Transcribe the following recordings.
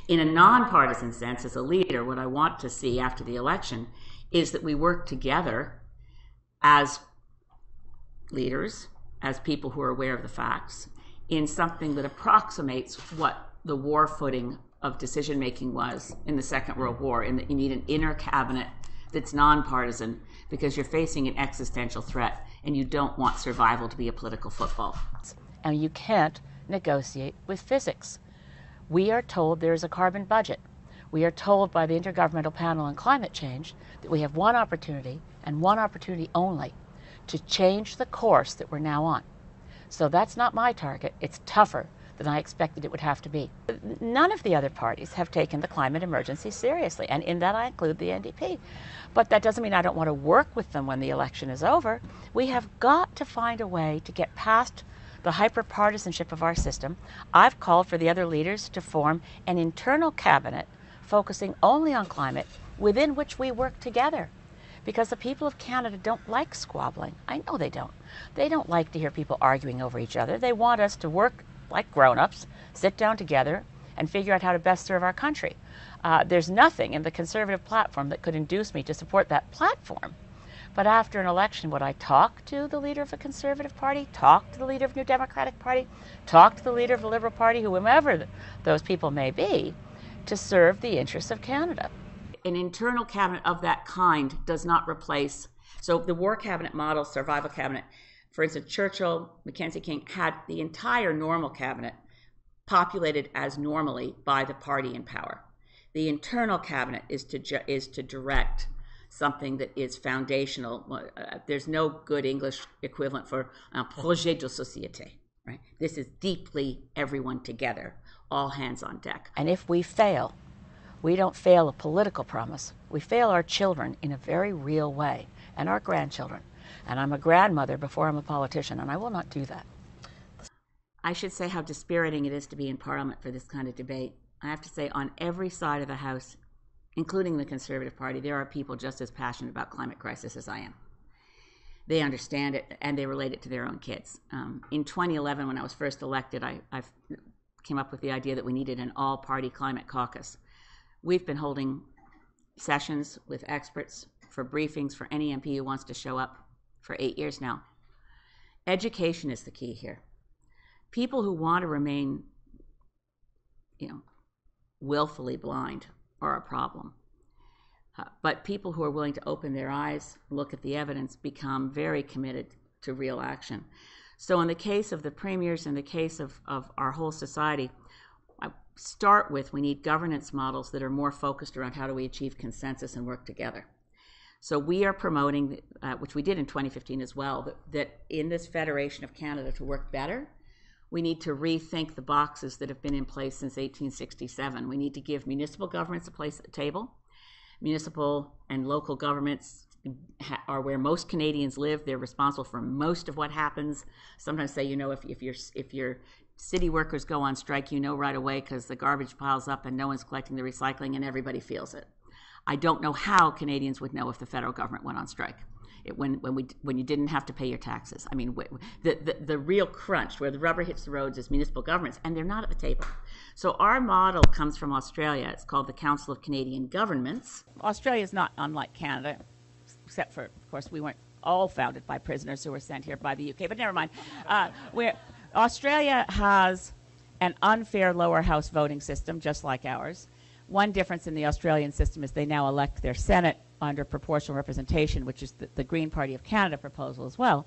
In a nonpartisan sense, as a leader, what I want to see after the election is that we work together as leaders, as people who are aware of the facts, in something that approximates what the war footing of decision-making was in the Second World War, in that you need an inner cabinet that's nonpartisan because you're facing an existential threat and you don't want survival to be a political football. And you can't negotiate with physics. We are told there is a carbon budget. We are told by the Intergovernmental Panel on Climate Change that we have one opportunity, and one opportunity only, to change the course that we're now on. So that's not my target. It's tougher than I expected it would have to be. None of the other parties have taken the climate emergency seriously, and in that I include the NDP. But that doesn't mean I don't want to work with them when the election is over. We have got to find a way to get past the hyper-partisanship of our system. I've called for the other leaders to form an internal cabinet focusing only on climate, within which we work together. Because the people of Canada don't like squabbling. I know they don't. They don't like to hear people arguing over each other. They want us to work like grown-ups, sit down together, and figure out how to best serve our country. There's nothing in the Conservative platform that could induce me to support that platform. But after an election, would I talk to the leader of the Conservative Party, talk to the leader of the New Democratic Party, talk to the leader of the Liberal Party, whomever those people may be, to serve the interests of Canada? An internal cabinet of that kind does not replace, so the war cabinet model, survival cabinet, for instance, Churchill, Mackenzie King had the entire normal cabinet populated as normally by the party in power. The internal cabinet is to direct something that is foundational. There's no good English equivalent for un projet de société, right? This is deeply everyone together, all hands on deck. And if we fail, we don't fail a political promise. We fail our children in a very real way, and our grandchildren. And I'm a grandmother before I'm a politician, and I will not do that. I should say how dispiriting it is to be in Parliament for this kind of debate. I have to say, on every side of the House, including the Conservative Party, there are people just as passionate about climate crisis as I am. They understand it, and they relate it to their own kids. In 2011, when I was first elected, I came up with the idea that we needed an all-party climate caucus. We've been holding sessions with experts for briefings for any MP who wants to show up for 8 years now. Education is the key here. People who want to remain, willfully blind are a problem. But people who are willing to open their eyes, look at the evidence, become very committed to real action. So in the case of the premiers, in the case of our whole society, I start with we need governance models that are more focused around how do we achieve consensus and work together. So we are promoting, which we did in 2015 as well, that in this Federation of Canada to work better, we need to rethink the boxes that have been in place since 1867. We need to give municipal governments a place at the table. Municipal and local governments are where most Canadians live. They're responsible for most of what happens. Sometimes say, if your city workers go on strike, right away because the garbage piles up and no one's collecting the recycling and everybody feels it. I don't know how Canadians would know if the federal government went on strike when you didn't have to pay your taxes. I mean, the real crunch where the rubber hits the roads is municipal governments, and they're not at the table. So our model comes from Australia. It's called the Council of Canadian Governments. Australia is not unlike Canada, except for, of course, we weren't all founded by prisoners who were sent here by the UK, but never mind. Australia has an unfair lower house voting system, just like ours. One difference in the Australian system is they now elect their Senate under proportional representation, which is the Green Party of Canada proposal as well.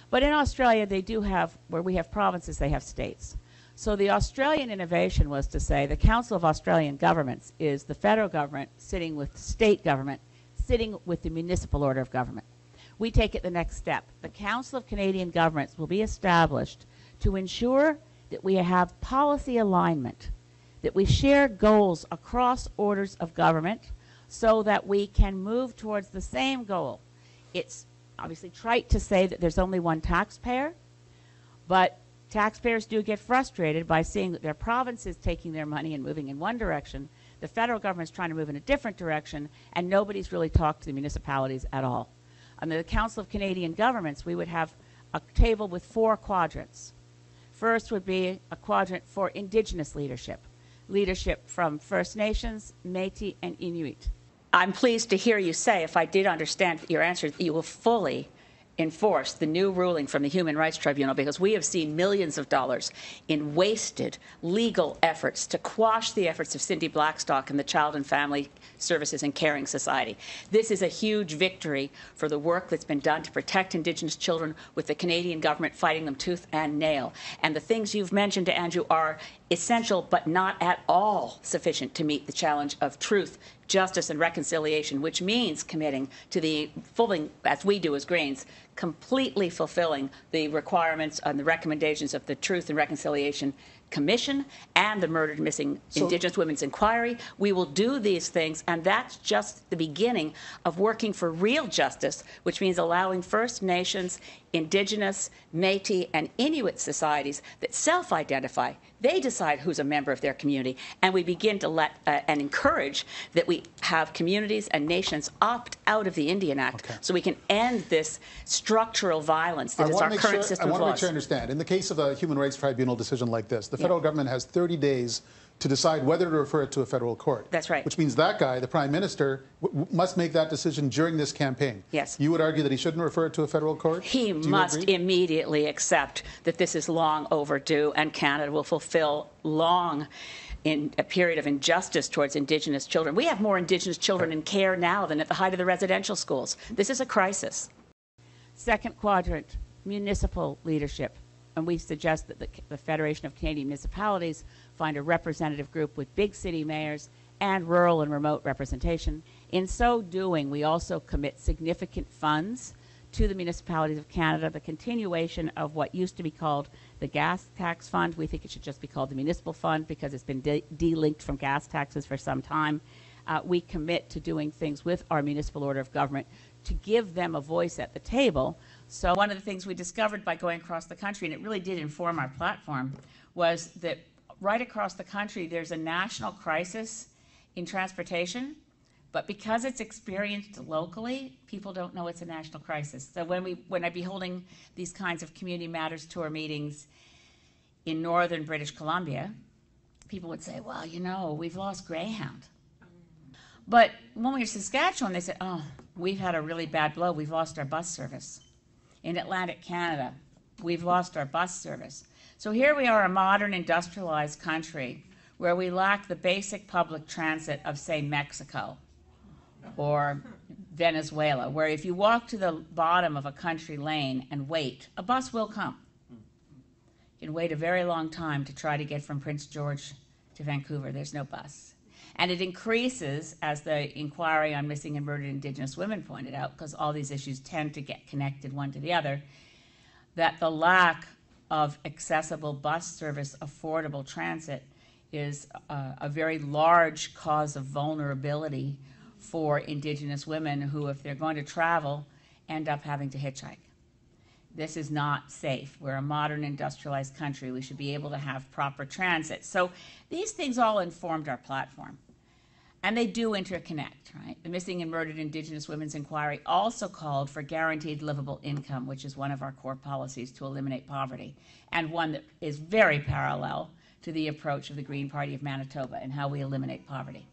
But in Australia, they do have, where we have provinces, they have states. So the Australian innovation was to say the Council of Australian Governments is the federal government sitting with the state government, sitting with the municipal order of government. We take it the next step. The Council of Canadian Governments will be established to ensure that we have policy alignment, that we share goals across orders of government so that we can move towards the same goal. It's obviously trite to say that there's only one taxpayer, but taxpayers do get frustrated by seeing that their province is taking their money and moving in one direction, the federal government's trying to move in a different direction, and nobody's really talked to the municipalities at all. Under the Council of Canadian Governments, we would have a table with 4 quadrants. First would be a quadrant for Indigenous leadership. leadership from First Nations, Métis, and Inuit. I'm pleased to hear you say, if I did understand your answer, that you will fully enforce the new ruling from the Human Rights Tribunal, because we have seen millions of dollars in wasted legal efforts to quash the efforts of Cindy Blackstock and the Child and Family Services and Caring Society. This is a huge victory for the work that's been done to protect Indigenous children, with the Canadian government fighting them tooth and nail. And the things you've mentioned, Andrew, are essential but not at all sufficient to meet the challenge of truth, justice, and reconciliation, which means committing to the fully, as we do as Greens, completely fulfilling the requirements and the recommendations of the Truth and Reconciliation Commission and the Murdered Missing Indigenous Women's Inquiry. We will do these things, and that's just the beginning of working for real justice, which means allowing First Nations, Indigenous, Métis, and Inuit societies that self-identify. They decide who's a member of their community, and we begin to let and encourage that we have communities and nations opt out of the Indian Act, so we can end this structural violence that is our current system of laws. I want to make sure I understand. In the case of a Human Rights Tribunal decision like this, the federal government has 30 days to decide whether to refer it to a federal court. That's right. Which means that guy, the Prime Minister, must make that decision during this campaign. Yes. You would argue that he shouldn't refer it to a federal court? He must immediately accept that this is long overdue, and Canada will fulfill long in a period of injustice towards Indigenous children. We have more Indigenous children in care now than at the height of the residential schools. This is a crisis. Second quadrant, municipal leadership. And we suggest that the Federation of Canadian Municipalities find a representative group with big city mayors and rural and remote representation. In so doing, we also commit significant funds to the municipalities of Canada, the continuation of what used to be called the gas tax fund. We think it should just be called the municipal fund because it's been delinked from gas taxes for some time. We commit to doing things with our municipal order of government to give them a voice at the table. So one of the things we discovered by going across the country, and it really did inform our platform, was that right across the country there's a national crisis in transportation, but because it's experienced locally, people don't know it's a national crisis. So when I'd be holding these kinds of community matters tour meetings in northern British Columbia, people would say, well, you know, we've lost Greyhound. But when we were in Saskatchewan, they said, oh, we've had a really bad blow. We've lost our bus service. In Atlantic Canada, we've lost our bus service. So here we are, a modern industrialized country where we lack the basic public transit of, say, Mexico or Venezuela, where if you walk to the bottom of a country lane and wait, a bus will come. You can wait a very long time to try to get from Prince George to Vancouver. There's no bus. And it increases, as the inquiry on missing and murdered Indigenous women pointed out, because all these issues tend to get connected one to the other, that the lack of accessible bus service, affordable transit, is a very large cause of vulnerability for Indigenous women who, if they're going to travel, end up having to hitchhike. This is not safe. We're a modern industrialized country. We should be able to have proper transit. So these things all informed our platform. And they do interconnect, right? The Missing and Murdered Indigenous Women's Inquiry also called for guaranteed livable income, which is one of our core policies to eliminate poverty, and one that is very parallel to the approach of the Green Party of Manitoba and how we eliminate poverty.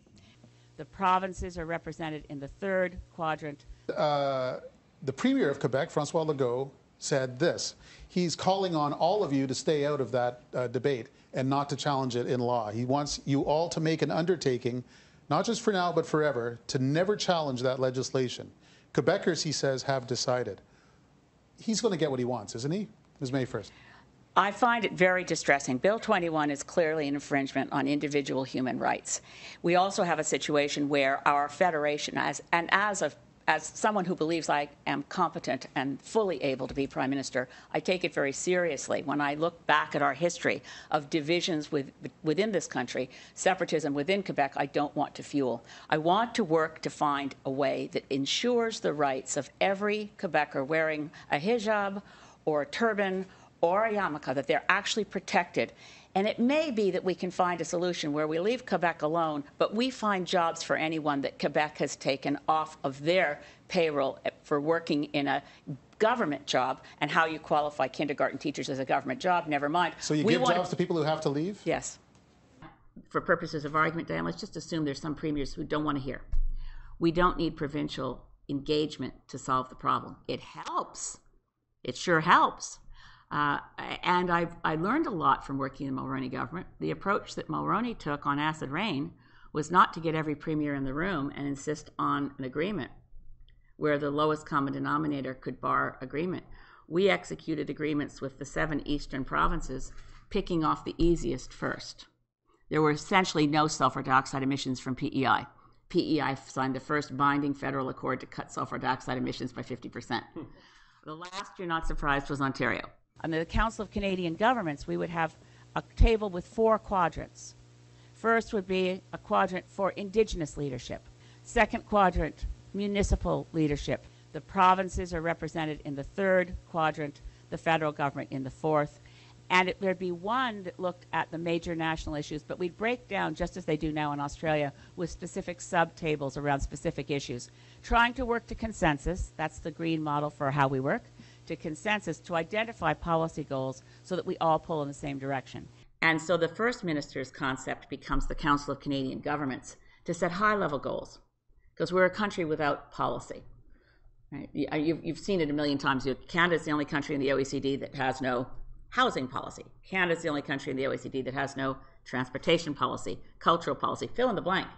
The provinces are represented in the third quadrant. The Premier of Quebec, François Legault, said this. He's calling on all of you to stay out of that debate and not to challenge it in law. He wants you all to make an undertaking, not just for now, but forever, to never challenge that legislation. Quebecers, he says, have decided. He's going to get what he wants, isn't he? Ms. May first. I find it very distressing. Bill 21 is clearly an infringement on individual human rights. We also have a situation where our federation, as someone who believes I am competent and fully able to be Prime Minister, I take it very seriously. When I look back at our history of divisions within this country, separatism within Quebec, I don't want to fuel. I want to work to find a way that ensures the rights of every Quebecer wearing a hijab or a turban or a yarmulke, that they're actually protected. And it may be that we can find a solution where we leave Quebec alone, but we find jobs for anyone that Quebec has taken off of their payroll for working in a government job. And how you qualify kindergarten teachers as a government job, never mind. So you give jobs to people who have to leave? Yes. for purposes of argument, Diane, let's just assume there's some premiers who don't want to hear. We don't need provincial engagement to solve the problem. It helps. It sure helps. And I learned a lot from working in the Mulroney government. The approach that Mulroney took on acid rain was not to get every premier in the room and insist on an agreement where the lowest common denominator could bar agreement. We executed agreements with the 7 eastern provinces, picking off the easiest first. There were essentially no sulfur dioxide emissions from PEI. PEI signed the first binding federal accord to cut sulfur dioxide emissions by 50%. The last, you're not surprised, was Ontario. Under the Council of Canadian Governments, we would have a table with 4 quadrants. First would be a quadrant for Indigenous leadership. Second quadrant, municipal leadership. The provinces are represented in the 3rd quadrant, the federal government in the 4th. And there'd be one that looked at the major national issues, but we'd break down, just as they do now in Australia, with specific subtables around specific issues, trying to work to consensus. That's the green model for how we work, to consensus to identify policy goals so that we all pull in the same direction. And so the first minister's concept becomes the Council of Canadian Governments to set high-level goals, because we're a country without policy. Right? You've seen it a million times. Canada's the only country in the OECD that has no housing policy. Canada's the only country in the OECD that has no transportation policy, cultural policy, fill in the blank.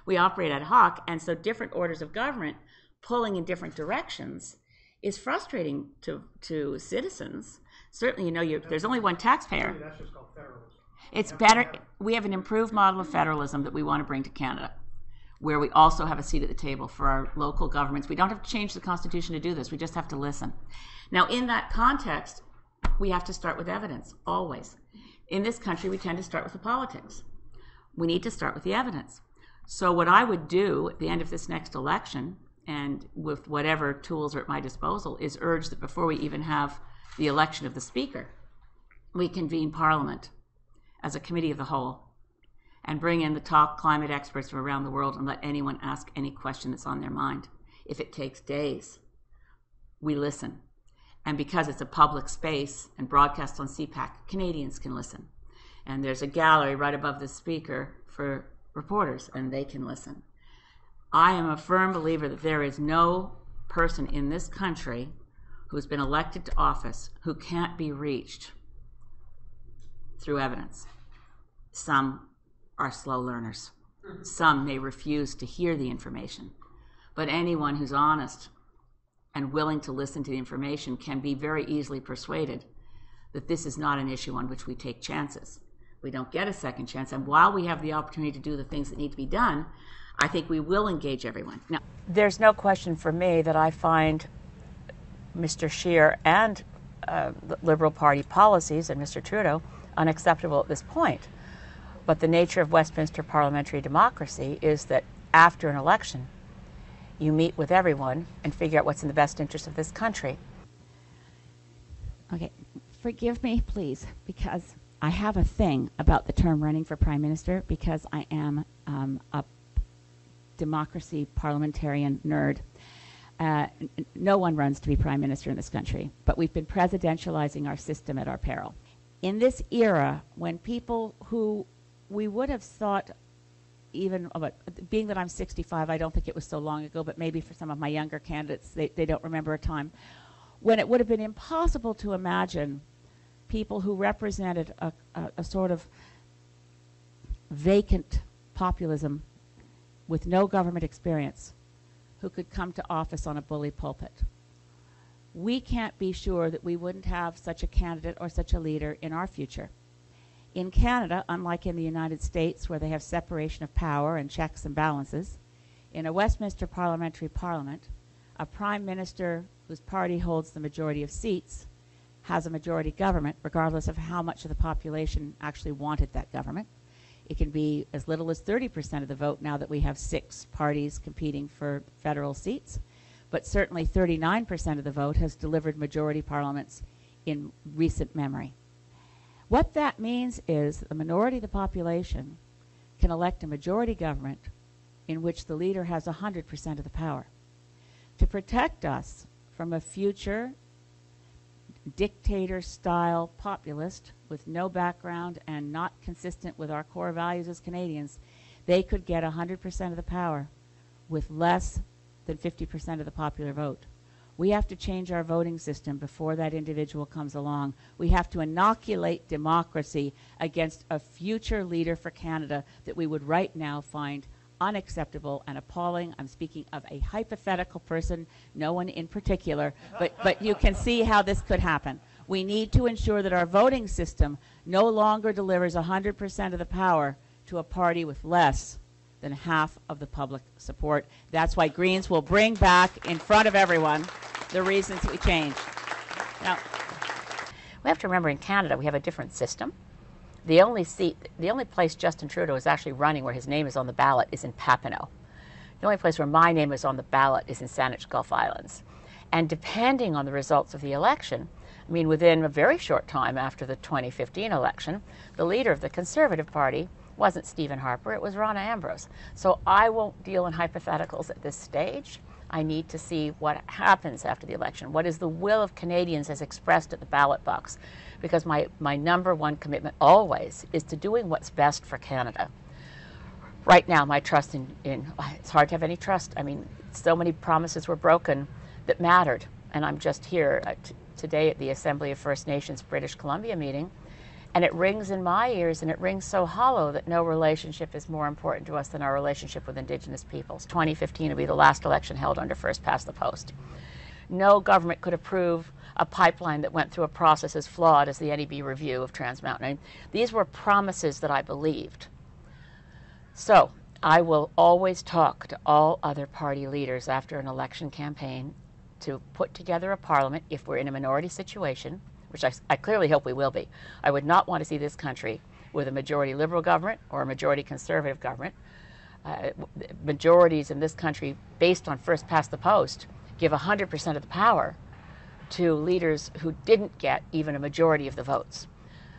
We operate ad hoc, and so different orders of government pulling in different directions is frustrating to citizens. Certainly, there's only one taxpayer. That's just called federalism. It's better. We have an improved model of federalism that we want to bring to Canada, where we also have a seat at the table for our local governments. We don't have to change the Constitution to do this. We just have to listen. Now, in that context, we have to start with evidence, always. In this country, we tend to start with the politics. We need to start with the evidence. So what I would do at the end of this next election, and with whatever tools are at my disposal, is urge that before we even have the election of the Speaker, we convene Parliament as a committee of the whole and bring in the top climate experts from around the world and let anyone ask any question that's on their mind. If it takes days, we listen. And because it's a public space and broadcast on CPAC, Canadians can listen. And there's a gallery right above the speaker for reporters, and they can listen. I am a firm believer that there is no person in this country who's been elected to office who can't be reached through evidence. Some are slow learners. Some may refuse to hear the information. But anyone who's honest and willing to listen to the information can be very easily persuaded that this is not an issue on which we take chances. We don't get a second chance, and while we have the opportunity to do the things that need to be done, I think we will engage everyone. Now, there's no question for me that I find Mr. Scheer and the Liberal Party policies and Mr. Trudeau unacceptable at this point. But the nature of Westminster parliamentary democracy is that after an election, you meet with everyone and figure out what's in the best interest of this country. Okay, forgive me, please, because I have a thing about the term running for Prime Minister, because I am a democracy parliamentarian nerd. No one runs to be Prime Minister in this country, but we've been presidentializing our system at our peril. In this era, when people who we would have thought, even about, being that I'm 65, I don't think it was so long ago, but maybe for some of my younger candidates, they don't remember a time when it would have been impossible to imagine people who represented a sort of vacant populism with no government experience who could come to office on a bully pulpit. We can't be sure that we wouldn't have such a candidate or such a leader in our future. In Canada, unlike in the United States, where they have separation of power and checks and balances, in a Westminster parliamentary parliament, a prime minister whose party holds the majority of seats has a majority government, regardless of how much of the population actually wanted that government. It can be as little as 30% of the vote now that we have 6 parties competing for federal seats, but certainly 39% of the vote has delivered majority parliaments in recent memory. What that means is the minority of the population can elect a majority government in which the leader has 100% of the power. To protect us from a future dictator-style populist with no background and not consistent with our core values as Canadians, they could get 100% of the power with less than 50% of the popular vote. We have to change our voting system before that individual comes along. We have to inoculate democracy against a future leader for Canada that we would right now find unacceptable and appalling. I'm speaking of a hypothetical person, no one in particular, but you can see how this could happen. We need to ensure that our voting system no longer delivers 100% of the power to a party with less than half of the public support. That's why Greens will bring back in front of everyone the reasons we changed. Now, we have to remember in Canada we have a different system. The only place Justin Trudeau is actually running where his name is on the ballot is in Papineau. The only place where my name is on the ballot is in Saanich Gulf Islands. And depending on the results of the election, I mean, within a very short time after the 2015 election, the leader of the Conservative Party wasn't Stephen Harper, it was Rona Ambrose. So I won't deal in hypotheticals at this stage. I need to see what happens after the election. What is the will of Canadians as expressed at the ballot box? Because my number one commitment always is to doing what's best for Canada. Right now, my trust in it's hard to have any trust. I mean, so many promises were broken that mattered. And I'm just here today at the Assembly of First Nations British Columbia meeting, and it rings in my ears, and it rings so hollow that no relationship is more important to us than our relationship with Indigenous peoples. 2015 will be the last election held under first past the post. No government could approve a pipeline that went through a process as flawed as the NEB review of Trans Mountain. These were promises that I believed. So I will always talk to all other party leaders after an election campaign to put together a parliament if we're in a minority situation, which I clearly hope we will be. I would not want to see this country with a majority Liberal government or a majority Conservative government. Majorities in this country, based on first past the post, give 100% of the power to leaders who didn't get even a majority of the votes.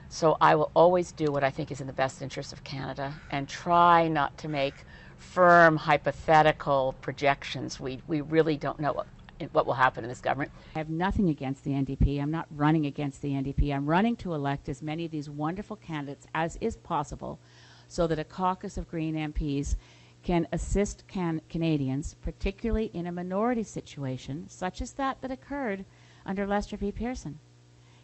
So I will always do what I think is in the best interest of Canada and try not to make firm hypothetical projections. We really don't know what will happen in this government. I have nothing against the NDP. I'm not running against the NDP. I'm running to elect as many of these wonderful candidates as is possible so that a caucus of Green MPs can assist Canadians, particularly in a minority situation such as that occurred under Lester B. Pearson.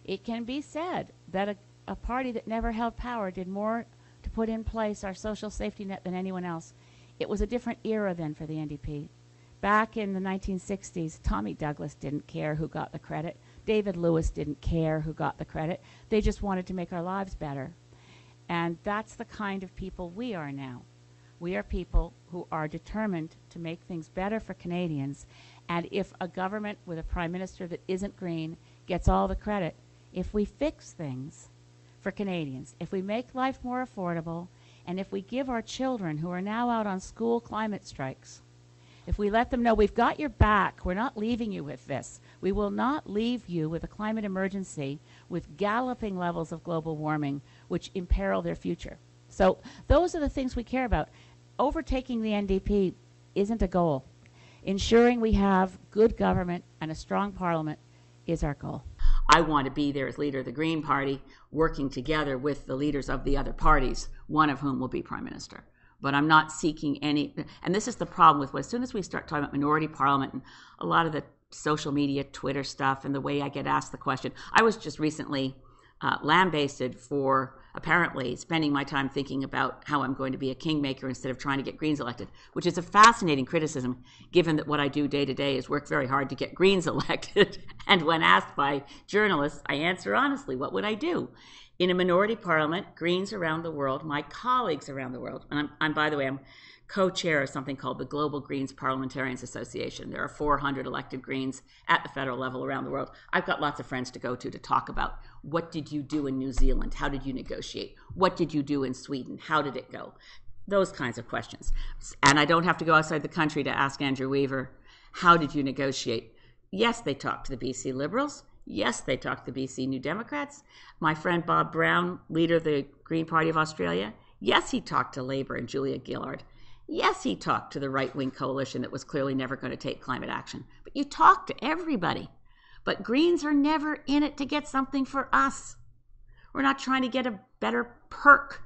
It can be said that a party that never held power did more to put in place our social safety net than anyone else. It was a different era then for the NDP. Back in the 1960s, Tommy Douglas didn't care who got the credit. David Lewis didn't care who got the credit. They just wanted to make our lives better. And that's the kind of people we are now. We are people who are determined to make things better for Canadians. And if a government with a prime minister that isn't green gets all the credit, if we fix things for Canadians, if we make life more affordable, and if we give our children who are now out on school climate strikes, if we let them know we've got your back, we're not leaving you with this. We will not leave you with a climate emergency with galloping levels of global warming which imperil their future. So those are the things we care about. Overtaking the NDP isn't a goal. Ensuring we have good government and a strong parliament is our goal. I want to be there as leader of the Green Party, working together with the leaders of the other parties, one of whom will be Prime Minister. But I'm not seeking any, and this is the problem with as soon as we start talking about minority parliament and a lot of the social media, Twitter stuff, and the way I get asked the question. I was just recently lambasted for apparently spending my time thinking about how I'm going to be a kingmaker instead of trying to get Greens elected, which is a fascinating criticism, given that what I do day to day is work very hard to get Greens elected. And when asked by journalists, I answer honestly, what would I do? In a minority parliament, Greens around the world, my colleagues around the world, and I'm by the way, I'm co-chair of something called the Global Greens Parliamentarians Association. There are 400 elected Greens at the federal level around the world. I've got lots of friends to go to talk about what did you do in New Zealand? How did you negotiate? What did you do in Sweden? How did it go? Those kinds of questions. And I don't have to go outside the country to ask Andrew Weaver, how did you negotiate? Yes, they talked to the BC Liberals. Yes, they talked to the BC New Democrats. My friend Bob Brown, leader of the Green Party of Australia, yes, he talked to Labour and Julia Gillard. Yes, he talked to the right-wing coalition that was clearly never going to take climate action. But you talk to everybody. But Greens are never in it to get something for us. We're not trying to get a better perk,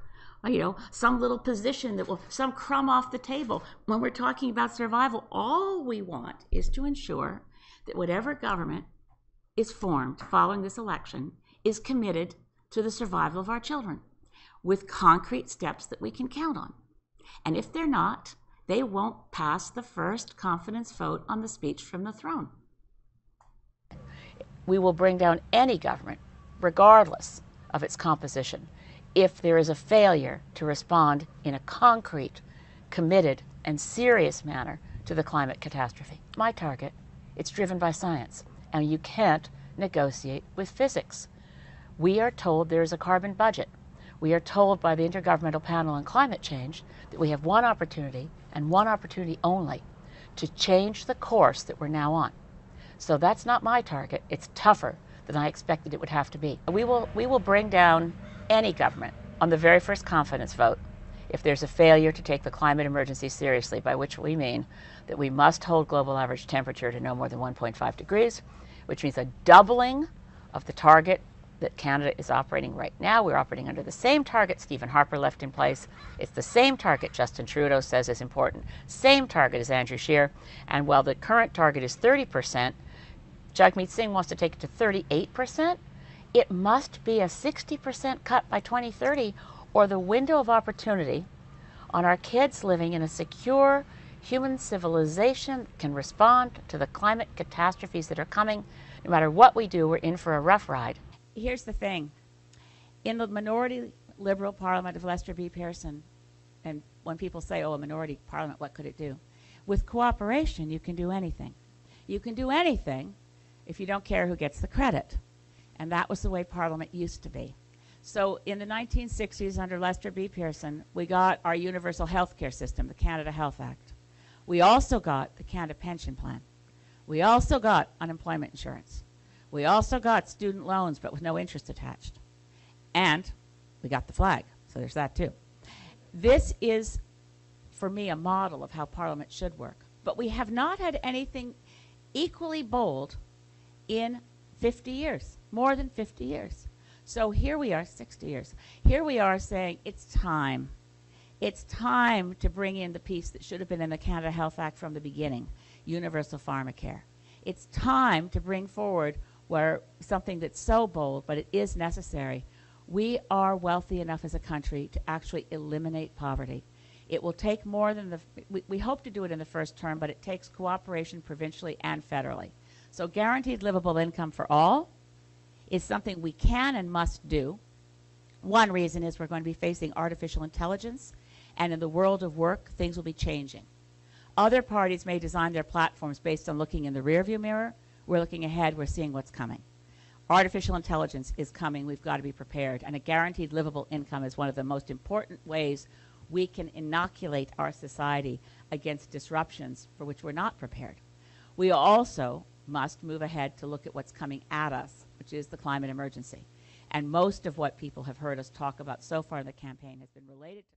some little position that will, some crumb off the table. When we're talking about survival, all we want is to ensure that whatever government is formed following this election is committed to the survival of our children with concrete steps that we can count on. And if they're not, they won't pass the first confidence vote on the speech from the throne. We will bring down any government, regardless of its composition, if there is a failure to respond in a concrete, committed, and serious manner to the climate catastrophe. My target, it's driven by science, and you can't negotiate with physics. We are told there is a carbon budget. We are told by the Intergovernmental Panel on Climate Change that we have one opportunity, and one opportunity only, to change the course that we're now on. So that's not my target. It's tougher than I expected it would have to be. We will bring down any government on the very first confidence vote if there's a failure to take the climate emergency seriously, by which we mean that we must hold global average temperature to no more than 1.5 degrees, which means a doubling of the target that Canada is operating right now. We're operating under the same target Stephen Harper left in place. It's the same target Justin Trudeau says is important, same target as Andrew Scheer. And while the current target is 30%, Jagmeet Singh wants to take it to 38%. It must be a 60% cut by 2030, or the window of opportunity on our kids living in a secure human civilization that can respond to the climate catastrophes that are coming. No matter what we do, we're in for a rough ride. Here's the thing. In the minority Liberal Parliament of Lester B. Pearson, and when people say, oh, a minority parliament, what could it do? With cooperation, you can do anything. You can do anything if you don't care who gets the credit. And that was the way Parliament used to be. So in the 1960s, under Lester B. Pearson, we got our universal health care system, the Canada Health Act. We also got the Canada Pension Plan. We also got unemployment insurance. We also got student loans, but with no interest attached. And we got the flag, so there's that too. This is, for me, a model of how Parliament should work. But we have not had anything equally bold in 50 years, more than 50 years. So here we are, 60 years. Here we are saying it's time. It's time to bring in the piece that should have been in the Canada Health Act from the beginning, universal pharmacare. It's time to bring forward where something that's so bold, but it is necessary. We are wealthy enough as a country to actually eliminate poverty. It will take more than we hope to do it in the first term, but it takes cooperation provincially and federally. So guaranteed livable income for all is something we can and must do. One reason is we're going to be facing artificial intelligence, and in the world of work, things will be changing. Other parties may design their platforms based on looking in the rearview mirror. We're looking ahead, we're seeing what's coming. Artificial intelligence is coming, we've got to be prepared, and a guaranteed livable income is one of the most important ways we can inoculate our society against disruptions for which we're not prepared. We also must move ahead to look at what's coming at us, which is the climate emergency. And most of what people have heard us talk about so far in the campaign has been related to